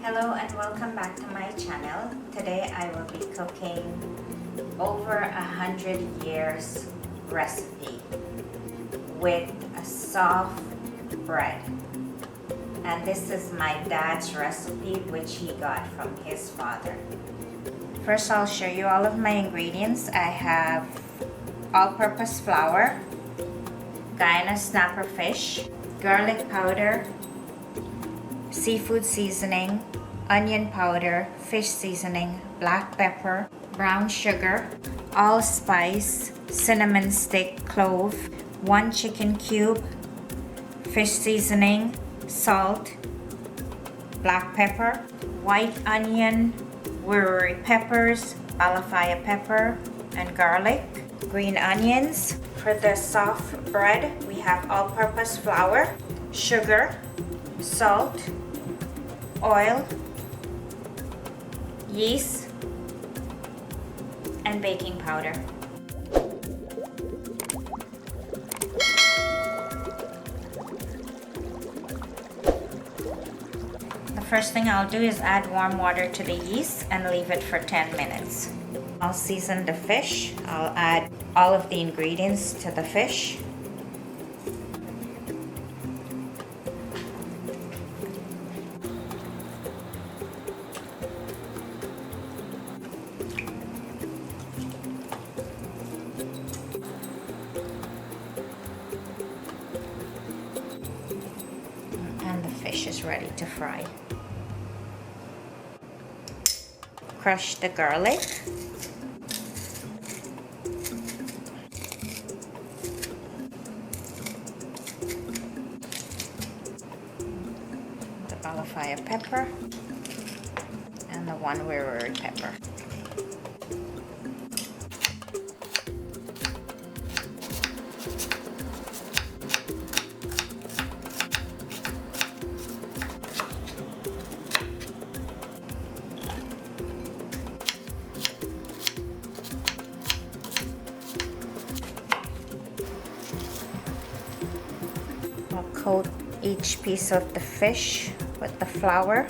Hello and welcome back to my channel. Today I will be cooking over 100 years recipe with a soft bread. And this is my dad's recipe which he got from his father. First I'll show you all of my ingredients. I have all-purpose flour, Guyana snapper fish, garlic powder, seafood seasoning, onion powder, fish seasoning, black pepper, brown sugar, allspice, cinnamon stick, clove, 1 chicken cube, fish seasoning, salt, black pepper, white onion, Wiri peppers, Balafire pepper, and garlic, green onions. For the soft bread, we have all-purpose flour, sugar, salt, oil, yeast, and baking powder. The first thing I'll do is add warm water to the yeast and leave it for 10 minutes. I'll season the fish. I'll add all of the ingredients to the fish. And the fish is ready to fry. Crush the garlic. The Balafire pepper and the 1 Wiri pepper. I'll coat each piece of the fish with the flour.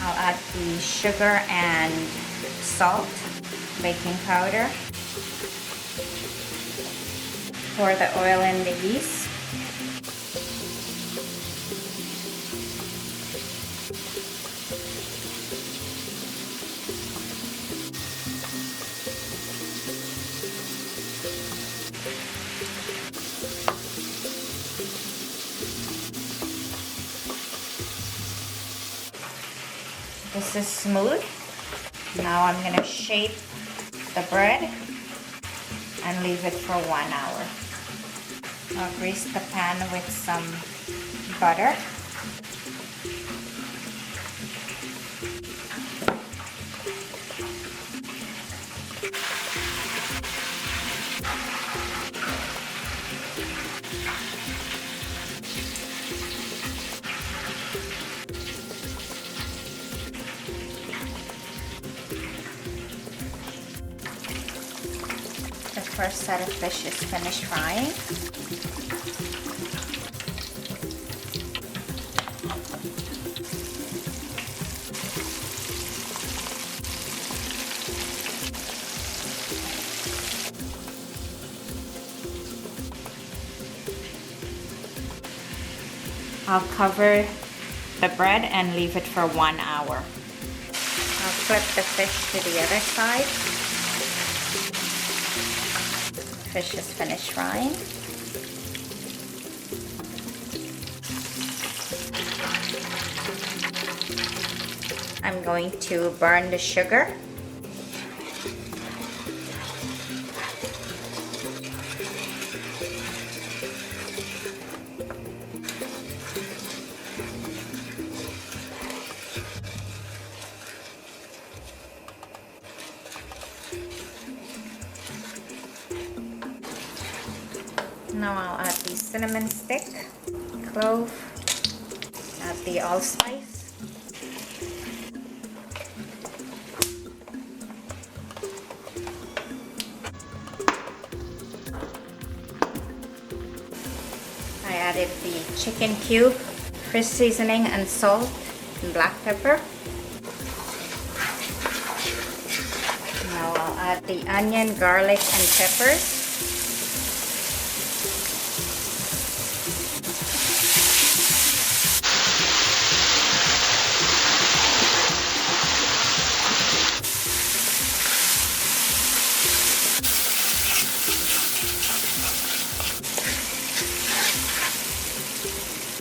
I'll add the sugar and salt, baking powder. Pour the oil in the yeast. This is smooth. Now I'm going to shape the bread and leave it for 1 hour. I'll grease the pan with some butter. The first set of fish is finished frying. I'll cover the bread and leave it for 1 hour. I'll flip the fish to the other side. Fish is finished frying. I'm going to burn the sugar. Now I'll add the cinnamon stick, clove, the allspice. I added the chicken cube, fish seasoning and salt and black pepper. Now I'll add the onion, garlic and peppers.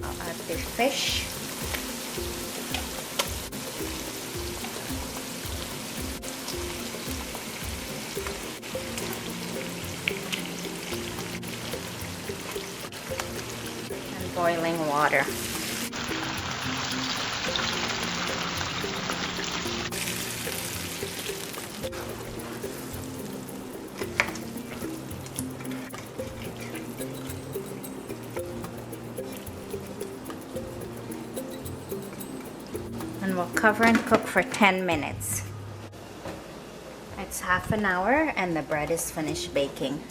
I'll add the fish. Boiling water. And we'll cover and cook for 10 minutes. It's half an hour and the bread is finished baking.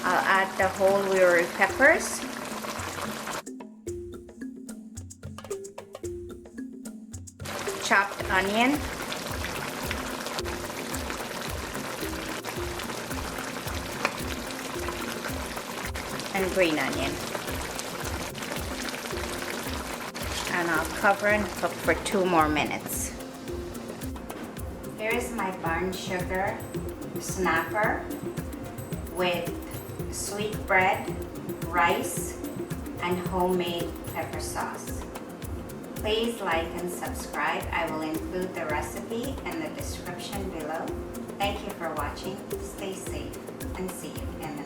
I'll add the whole Wiri peppers. Chopped onion. And green onion. And I'll cover and cook for 2 more minutes. Here is my barn sugar snapper with sweet bread, rice, and homemade pepper sauce. Please like and subscribe. I will include the recipe in the description below. Thank you for watching. Stay safe and see you in